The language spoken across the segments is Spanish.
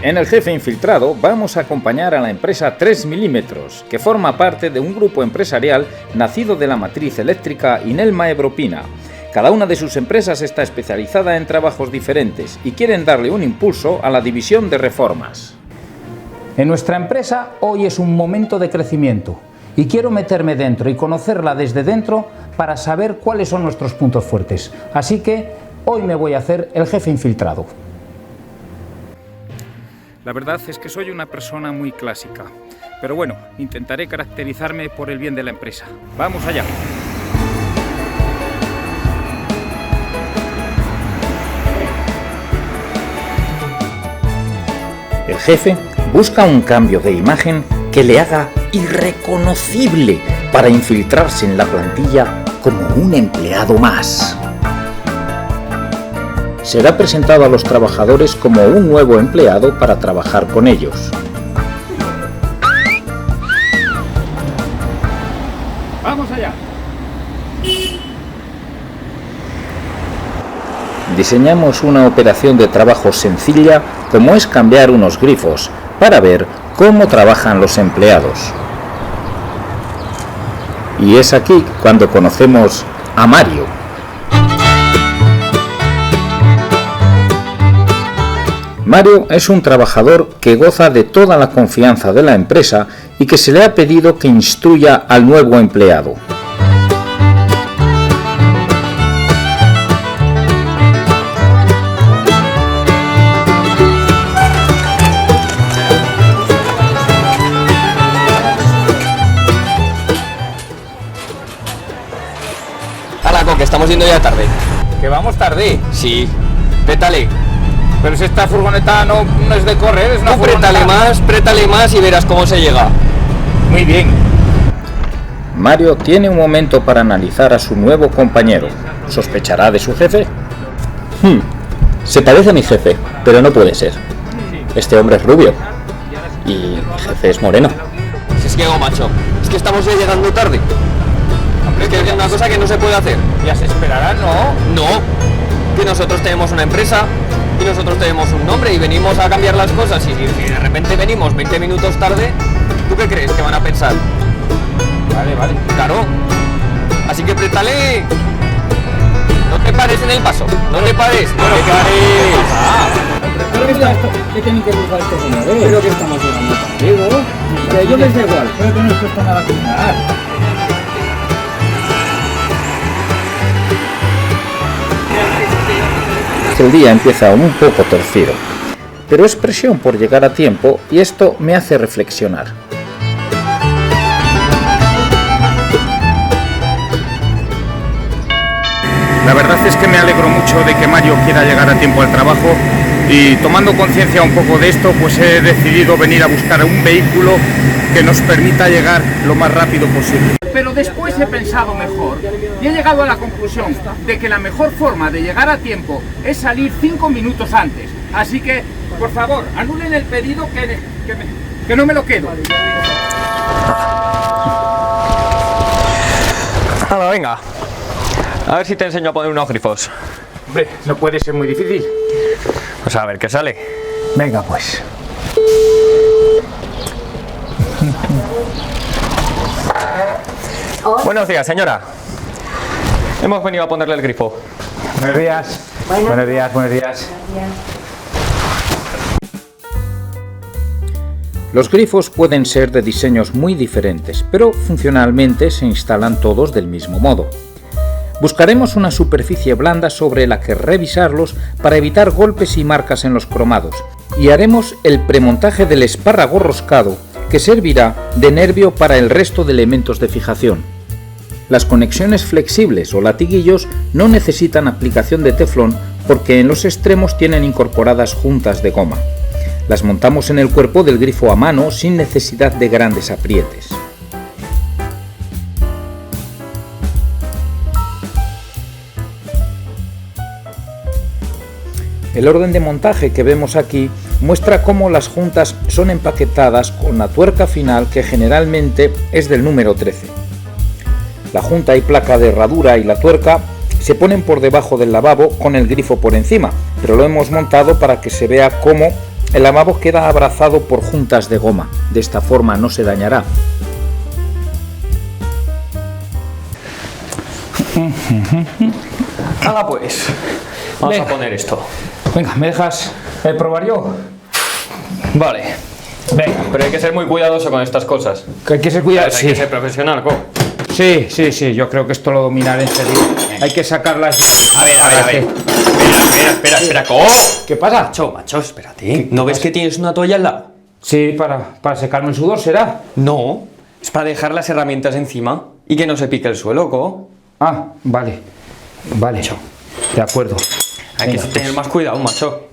En el Jefe Infiltrado vamos a acompañar a la empresa 3 milímetros, que forma parte de un grupo empresarial nacido de la matriz eléctrica Inelma Ebropina. Cada una de sus empresas está especializada en trabajos diferentes y quieren darle un impulso a la división de reformas. En nuestra empresa hoy es un momento de crecimiento y quiero meterme dentro y conocerla desde dentro para saber cuáles son nuestros puntos fuertes. Así que hoy me voy a hacer el Jefe Infiltrado. La verdad es que soy una persona muy clásica, pero bueno, intentaré caracterizarme por el bien de la empresa. ¡Vamos allá! El jefe busca un cambio de imagen que le haga irreconocible para infiltrarse en la plantilla como un empleado más. Será presentado a los trabajadores como un nuevo empleado para trabajar con ellos. ¡Vamos allá! Diseñamos una operación de trabajo sencilla como es cambiar unos grifos para ver cómo trabajan los empleados. Y es aquí cuando conocemos a Mario. Mario es un trabajador que goza de toda la confianza de la empresa y que se le ha pedido que instruya al nuevo empleado. ¡Hala, que estamos yendo ya tarde! ¿Que vamos tarde? Sí, pétale. Pero si esta furgoneta no es de correr, es una furgoneta. Prétale más y verás cómo se llega. Muy bien. Mario tiene un momento para analizar a su nuevo compañero. ¿Sospechará de su jefe? Se parece a mi jefe, pero no puede ser. Este hombre es rubio y mi jefe es moreno. Si es que, macho, es que estamos ya llegando tarde. Es que es una cosa que no se puede hacer. Ya se esperará, ¿no? No, que nosotros tenemos una empresa y nosotros tenemos un nombre y venimos a cambiar las cosas y si de repente venimos 20 minutos tarde, ¿tú qué crees que van a pensar? Vale. Claro. Así que préstale. No te pares en el paso. No te pares. ¿Qué tienen que buscar estos señores? Pero que estamos llegando contigo. Que yo les da igual, pero que no les cuesta nada cocinar. El día empieza un poco torcido, pero es presión por llegar a tiempo y esto me hace reflexionar. La verdad es que me alegro mucho de que Mario quiera llegar a tiempo al trabajo y tomando conciencia un poco de esto, pues he decidido venir a buscar un vehículo que nos permita llegar lo más rápido posible. Pero después he pensado mejor y he llegado a la conclusión de que la mejor forma de llegar a tiempo es salir 5 minutos antes. Así que, por favor, anulen el pedido que no me lo quedo. Hala, venga. A ver si te enseño a poner unos grifos. Hombre, no puede ser muy difícil. Pues a ver qué sale. Venga pues. Buenos días, señora. Hemos venido a ponerle el grifo. Buenos días. Buenos días. Los grifos pueden ser de diseños muy diferentes, pero funcionalmente se instalan todos del mismo modo. Buscaremos una superficie blanda sobre la que revisarlos para evitar golpes y marcas en los cromados, y haremos el premontaje del espárrago roscado, que servirá de nervio para el resto de elementos de fijación. Las conexiones flexibles o latiguillos no necesitan aplicación de teflón porque en los extremos tienen incorporadas juntas de goma. Las montamos en el cuerpo del grifo a mano sin necesidad de grandes aprietes. El orden de montaje que vemos aquí muestra cómo las juntas son empaquetadas con la tuerca final, que generalmente es del número 13. La junta y placa de herradura y la tuerca se ponen por debajo del lavabo con el grifo por encima, pero lo hemos montado para que se vea cómo El lavabo queda abrazado por juntas de goma, de esta forma no se dañará. Hala pues, vamos Venga. a poner esto. Venga, ¿me dejas probar yo? Vale, Venga, pero hay que ser muy cuidadoso con estas cosas. que hay que ser cuidado. Hay que ser profesional, ¿co? Sí, yo creo que esto lo dominaré enseguida. Hay que sacar las llaves. A ver. Espera, ¿co? ¿Qué pasa? Macho, espérate. ¿No ves que tienes una toalla al lado? Sí, para secarme el sudor, ¿será? No, es para dejar las herramientas encima y que no se pique el suelo, ¿co? Ah, vale. De acuerdo. Hay que Venga, tener más cuidado, macho.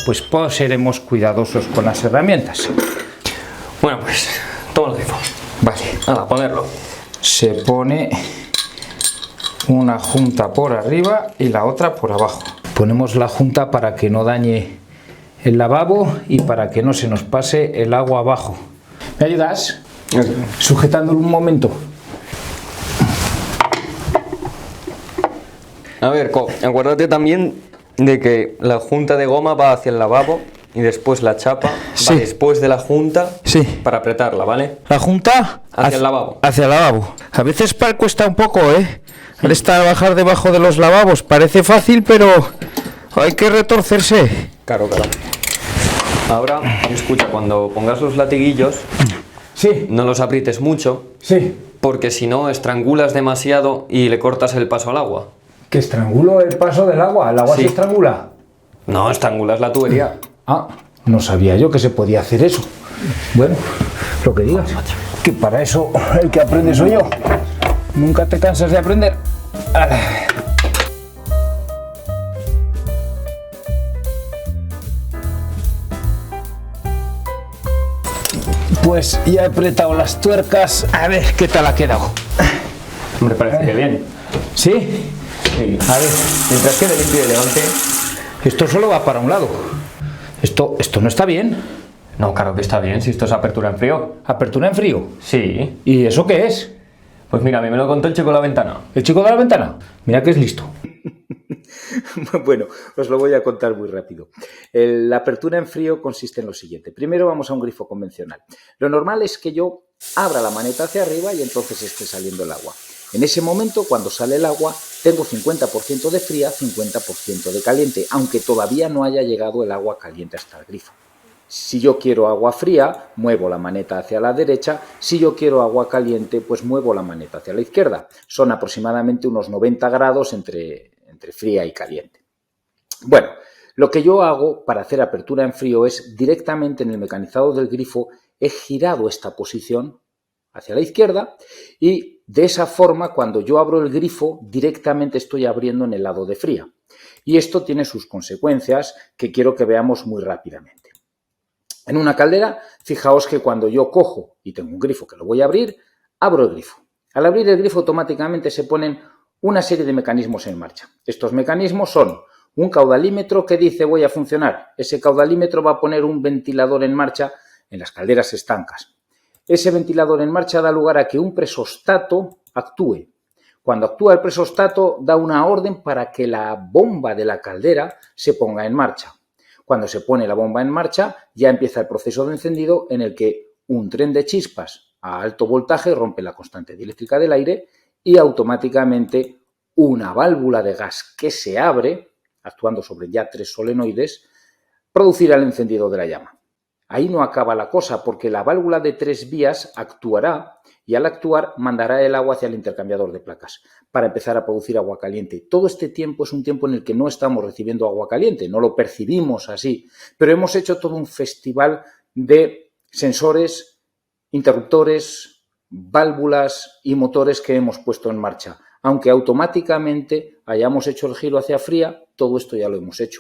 pues seremos cuidadosos con las herramientas. Bueno, pues, toma el grifo. Vale. Hala, ponerlo. Se pone una junta por arriba y la otra por abajo. Ponemos la junta para que no dañe el lavabo y para que no se nos pase el agua abajo. ¿Me ayudas? Sujetándolo un momento. A ver, Co, acuérdate también de que la junta de goma va hacia el lavabo y después la chapa Sí. va después de la junta Sí. para apretarla, ¿vale? La junta Hacia el lavabo. Hacia el lavabo. A veces cuesta un poco, ¿eh? Al estar bajar debajo de los lavabos parece fácil, pero hay que retorcerse. Claro. Ahora, escucha, cuando pongas los latiguillos, Sí, no los aprietes mucho, sí. porque si no, estrangulas demasiado y le cortas el paso al agua. Que estrangulo el paso del agua. ¿El agua Sí. se estrangula? No, estrangulas la tubería. Ah, no sabía yo que se podía hacer eso. Bueno, lo que digas. Que para eso el que aprende soy yo. Nunca te cansas de aprender. Pues ya he apretado las tuercas. A ver qué tal ha quedado. Me parece que bien. ¿Sí? Sí. A ver, Mientras quede limpio y elegante. esto solo va para un lado. Esto no está bien. No, claro que está bien, si esto es apertura en frío. Apertura en frío. Sí. ¿Y eso qué es? Pues mira, a mí me lo contó el chico de la ventana. ¿El chico de la ventana? Mira que es listo. Bueno, os lo voy a contar muy rápido. La apertura en frío consiste en lo siguiente. Primero vamos a un grifo convencional. Lo normal es que yo abra la maneta hacia arriba y entonces esté saliendo el agua. En ese momento, cuando sale el agua, tengo 50% de fría, 50% de caliente, aunque todavía no haya llegado el agua caliente hasta el grifo. Si yo quiero agua fría, muevo la maneta hacia la derecha. Si yo quiero agua caliente, pues muevo la maneta hacia la izquierda. Son aproximadamente unos 90 grados entre fría y caliente. Bueno, lo que yo hago para hacer apertura en frío es directamente en el mecanizado del grifo he girado esta posición hacia la izquierda y de esa forma cuando yo abro el grifo directamente estoy abriendo en el lado de fría. Y esto tiene sus consecuencias que quiero que veamos muy rápidamente. En una caldera, fijaos que cuando yo cojo y tengo un grifo que lo voy a abrir, abro el grifo. Al abrir el grifo automáticamente se ponen una serie de mecanismos en marcha. Estos mecanismos son un caudalímetro que dice voy a funcionar. Ese caudalímetro va a poner un ventilador en marcha en las calderas estancas. Ese ventilador en marcha da lugar a que un presostato actúe. Cuando actúa el presostato da una orden para que la bomba de la caldera se ponga en marcha. Cuando se pone la bomba en marcha ya empieza el proceso de encendido en el que un tren de chispas a alto voltaje rompe la constante dieléctrica del aire y automáticamente una válvula de gas que se abre, actuando sobre ya 3 solenoides, producirá el encendido de la llama. Ahí no acaba la cosa porque la válvula de 3 vías actuará y al actuar mandará el agua hacia el intercambiador de placas para empezar a producir agua caliente. Todo este tiempo es un tiempo en el que no estamos recibiendo agua caliente, no lo percibimos así, pero hemos hecho todo un festival de sensores, interruptores, válvulas y motores que hemos puesto en marcha. Aunque automáticamente hayamos hecho el giro hacia fría, todo esto ya lo hemos hecho.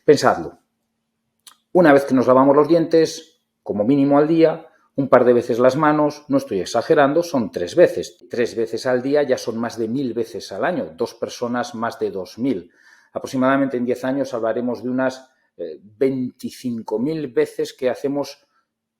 Pensadlo. Una vez que nos lavamos los dientes, como mínimo al día, un par de veces las manos, no estoy exagerando, son 3 veces. 3 veces al día ya son más de 1000 veces al año, 2 personas más de 2000. Aproximadamente en 10 años hablaremos de unas 25.000 veces que hacemos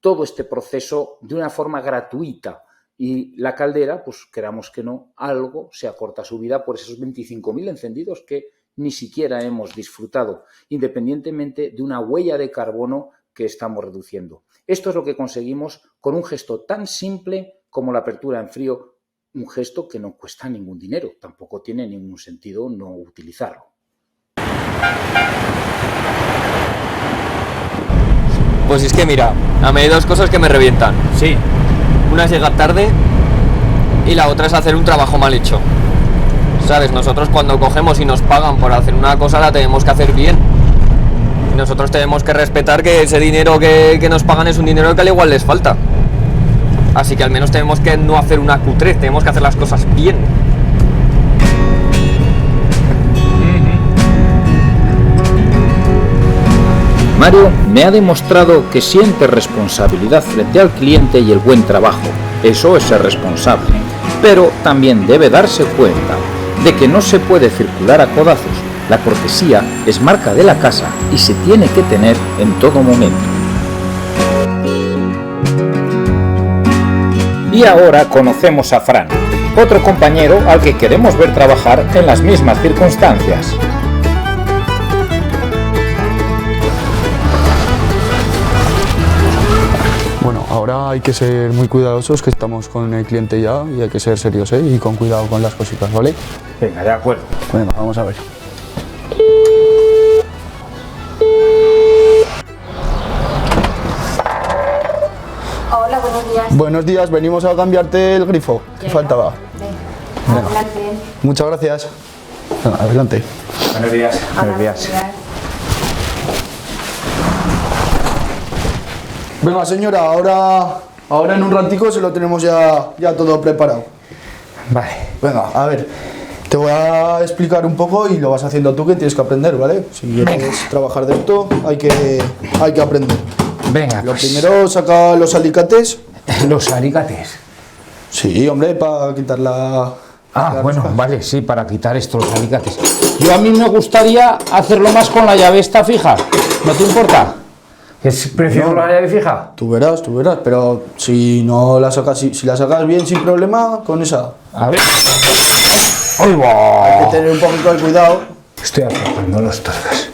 todo este proceso de una forma gratuita. Y la caldera, pues queramos que no, algo se acorta su vida por esos 25.000 encendidos que ni siquiera hemos disfrutado, independientemente de una huella de carbono que estamos reduciendo. Esto es lo que conseguimos con un gesto tan simple como la apertura en frío, un gesto que no cuesta ningún dinero, tampoco tiene ningún sentido no utilizarlo. Pues es que mira, a mí hay dos cosas que me revientan. Sí. Una es llegar tarde y la otra es hacer un trabajo mal hecho. ¿Sabes? Nosotros cuando cogemos y nos pagan por hacer una cosa la tenemos que hacer bien. Y nosotros tenemos que respetar que ese dinero que nos pagan es un dinero que al igual les falta. Así que al menos tenemos que no hacer una cutrez, tenemos que hacer las cosas bien. Mario me ha demostrado que siente responsabilidad frente al cliente y el buen trabajo. Eso es ser responsable. Pero también debe darse cuenta de que no se puede circular a codazos. La cortesía es marca de la casa y se tiene que tener en todo momento. Y ahora conocemos a Fran, otro compañero al que queremos ver trabajar en las mismas circunstancias. Bueno, ahora hay que ser muy cuidadosos, que estamos con el cliente ya y hay que ser serios, ¿eh? Y con cuidado con las cositas, ¿vale? Venga, de acuerdo. Venga, vamos a ver. Hola, buenos días. Buenos días, venimos a cambiarte el grifo que Llega. faltaba. Venga, adelante. Muchas gracias. Venga, adelante. Buenos días. Hola, Buenos días. Venga, señora, ahora en un ratico se lo tenemos ya todo preparado. Vale. Venga, a ver, te voy a explicar un poco y lo vas haciendo tú, que tienes que aprender, ¿vale? Si quieres trabajar de esto, hay que aprender. Venga, Lo pues, primero, saca los alicates. los alicates. Sí, hombre, para quitar la... la Bueno, rosca. vale, sí, para quitar estos alicates. Yo a mí me gustaría hacerlo más con la llave esta fija. ¿No te importa? Prefiero la llave fija. Tú verás, pero si no la sacas, si la sacas bien sin problema, con esa. A ver. ¡Ay, Hay va! que tener un poquito de cuidado. Estoy apretando los tuercas.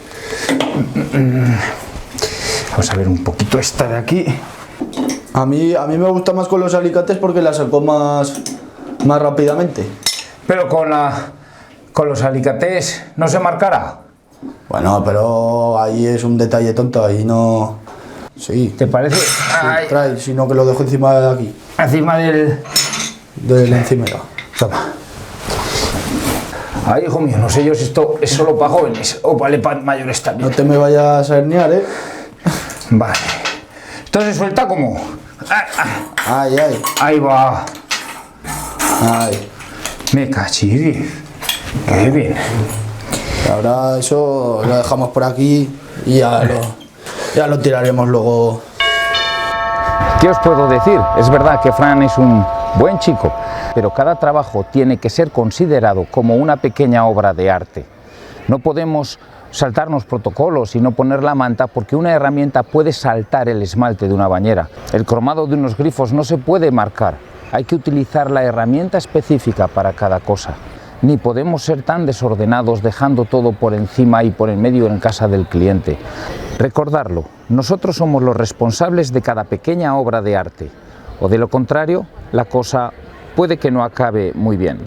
Vamos a ver un poquito esta de aquí. A mí me gusta más con los alicates porque la saco más rápidamente. Pero con los alicates no se marcará. Bueno, pero ahí es un detalle tonto, ahí no... Sí, ¿Te parece? sí, Ay, trae, sino que lo dejo encima de aquí, encima del... del encimera. Toma. Ay, hijo mío, no sé yo si esto es solo para jóvenes o vale para mayores No también. te me vayas a herniar, ¿eh? Vale. Esto se suelta como... Ay, ay, Ahí va. ay. Me cachirri. Qué bien. Ahora eso lo dejamos por aquí y ya lo tiraremos luego. ¿Qué os puedo decir? Es verdad que Fran es un buen chico, pero cada trabajo tiene que ser considerado como una pequeña obra de arte. No podemos saltarnos protocolos y no poner la manta porque una herramienta puede saltar el esmalte de una bañera. El cromado de unos grifos no se puede marcar. Hay que utilizar la herramienta específica para cada cosa. Ni podemos ser tan desordenados dejando todo por encima y por en medio en casa del cliente. Recordarlo, nosotros somos los responsables de cada pequeña obra de arte, o de lo contrario, la cosa puede que no acabe muy bien.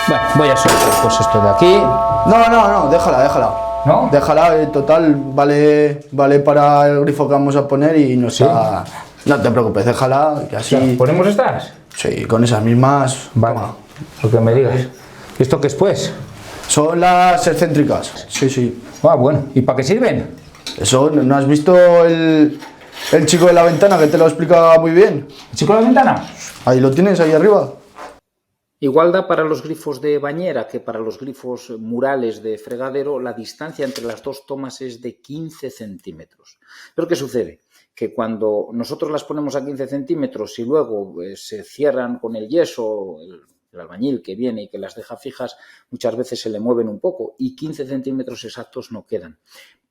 Bueno, voy a soltar pues esto de aquí. No, déjala. ¿No? Déjala, en total vale para el grifo que vamos a poner y no está... No te preocupes, déjala, que así... ¿Ponemos estas? Sí, con esas mismas... Vale, Toma. lo que me digas. ¿Esto qué es pues? Son las excéntricas. Sí. Ah, bueno, ¿y para qué sirven? Eso, ¿no has visto el chico de la ventana que te lo explica muy bien? ¿El chico de la ventana? Ahí lo tienes, ahí arriba. Igual da para los grifos de bañera que para los grifos murales de fregadero, la distancia entre las dos tomas es de 15 centímetros. ¿Pero qué sucede? Que cuando nosotros las ponemos a 15 centímetros y luego se cierran con el yeso, el albañil que viene y que las deja fijas, muchas veces se le mueven un poco y 15 centímetros exactos no quedan.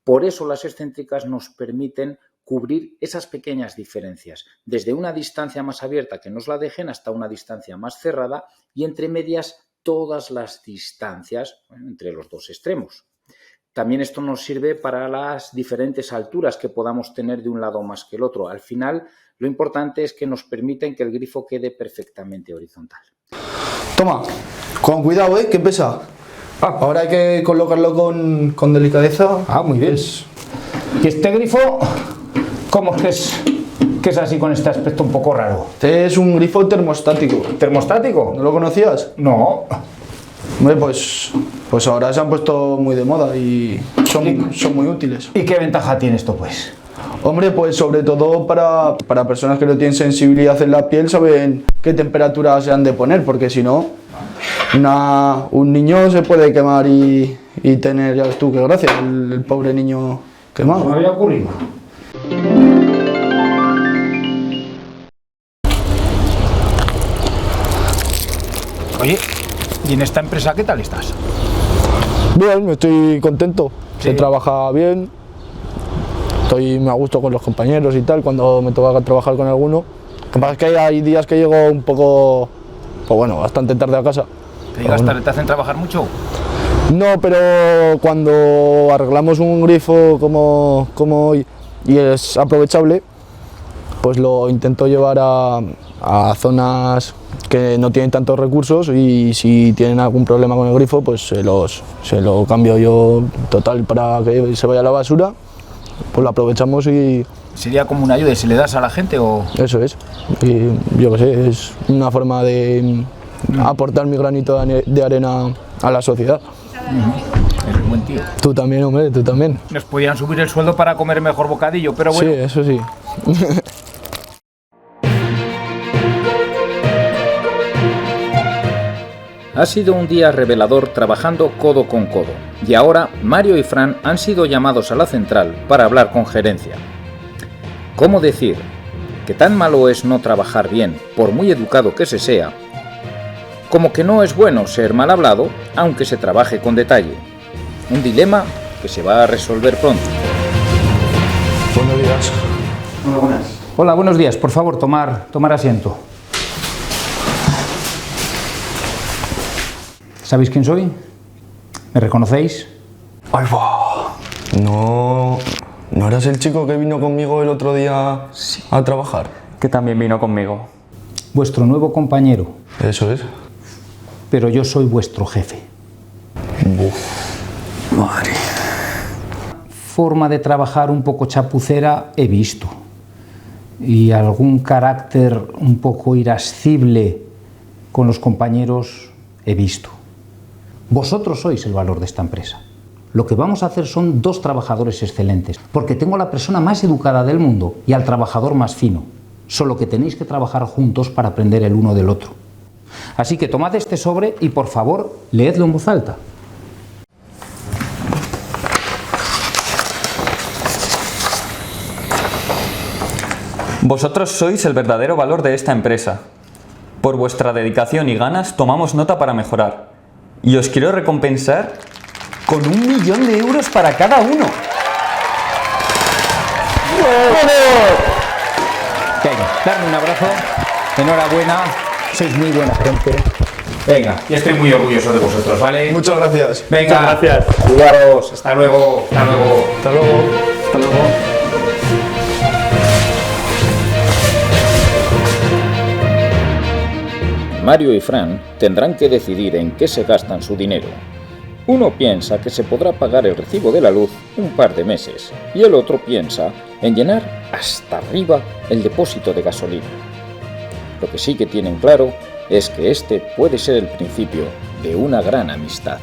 Por eso las excéntricas nos permiten cubrir esas pequeñas diferencias, desde una distancia más abierta que nos la dejen hasta una distancia más cerrada y entre medias todas las distancias entre los dos extremos. también esto nos sirve para las diferentes alturas que podamos tener de un lado más que el otro. Al final, lo importante es que nos permiten que el grifo quede perfectamente horizontal. Toma, con cuidado, que pesa. Ahora hay que colocarlo con delicadeza. Muy bien. ¿Y este grifo cómo es que es así con este aspecto un poco raro? Este es un grifo termostático. ¿Termostático? ¿No lo conocías? No. Hombre, pues ahora se han puesto muy de moda y son muy útiles. ¿Y qué ventaja tiene esto, pues? Hombre, pues sobre todo para personas que no tienen sensibilidad en la piel, saben qué temperatura se han de poner, porque si no, un niño se puede quemar y tener, ya ves tú, qué gracia, el pobre niño quemado. No me había ocurrido. Oye, ¿y en esta empresa qué tal estás? Bien, estoy contento, Sí. se trabaja bien, estoy a gusto con los compañeros y tal, cuando me toca trabajar con alguno. Lo que pasa es que hay días que llego un poco, pues bueno, bastante tarde a casa. ¿Te llegas tarde, te hacen trabajar mucho? No, pero cuando arreglamos un grifo como hoy y es aprovechable, pues lo intento llevar a zonas que no tienen tantos recursos, y si tienen algún problema con el grifo, pues se lo cambio yo total para que se vaya a la basura, pues lo aprovechamos y ¿Sería como una ayuda si le das a la gente o...? eso es. Y yo qué sé, es una forma de aportar mi granito de arena a la sociedad. Es un buen tío. Tú también, hombre, tú también. Nos podían subir el sueldo para comer mejor bocadillo, pero bueno. Sí, eso sí. Ha sido un día revelador trabajando codo con codo, y ahora Mario y Fran han sido llamados a la central para hablar con gerencia. ¿Cómo decir que tan malo es no trabajar bien, por muy educado que se sea, como que no es bueno ser mal hablado, aunque se trabaje con detalle? Un dilema que se va a resolver pronto. Buenos días. Hola, buenos días. Por favor, tomar asiento. ¿Sabéis quién soy? ¿Me reconocéis? ¡Ay, va! ¿No eras el chico que vino conmigo el otro día a trabajar? Que también vino conmigo. Vuestro nuevo compañero, Eso es. pero yo soy vuestro jefe. Madre. Forma de trabajar un poco chapucera he visto. Y algún carácter un poco irascible con los compañeros he visto. Vosotros sois el valor de esta empresa. Lo que vamos a hacer son dos trabajadores excelentes, porque tengo a la persona más educada del mundo y al trabajador más fino. Solo que tenéis que trabajar juntos para aprender el uno del otro. Así que tomad este sobre y, por favor, leedlo en voz alta. Vosotros sois el verdadero valor de esta empresa. Por vuestra dedicación y ganas tomamos nota para mejorar. Y os quiero recompensar con 1 millón de euros para cada uno. Venga, darme un abrazo. Enhorabuena, sois muy buena gente. Venga, y estoy muy orgulloso de vosotros, ¿vale? Muchas gracias. Venga, Muchas gracias. cuidaros. Hasta luego. Hasta luego. Hasta luego. Hasta luego. Mario y Fran tendrán que decidir en qué se gastan su dinero. Uno piensa que se podrá pagar el recibo de la luz un par de meses y el otro piensa en llenar hasta arriba el depósito de gasolina. Lo que sí que tienen claro es que este puede ser el principio de una gran amistad.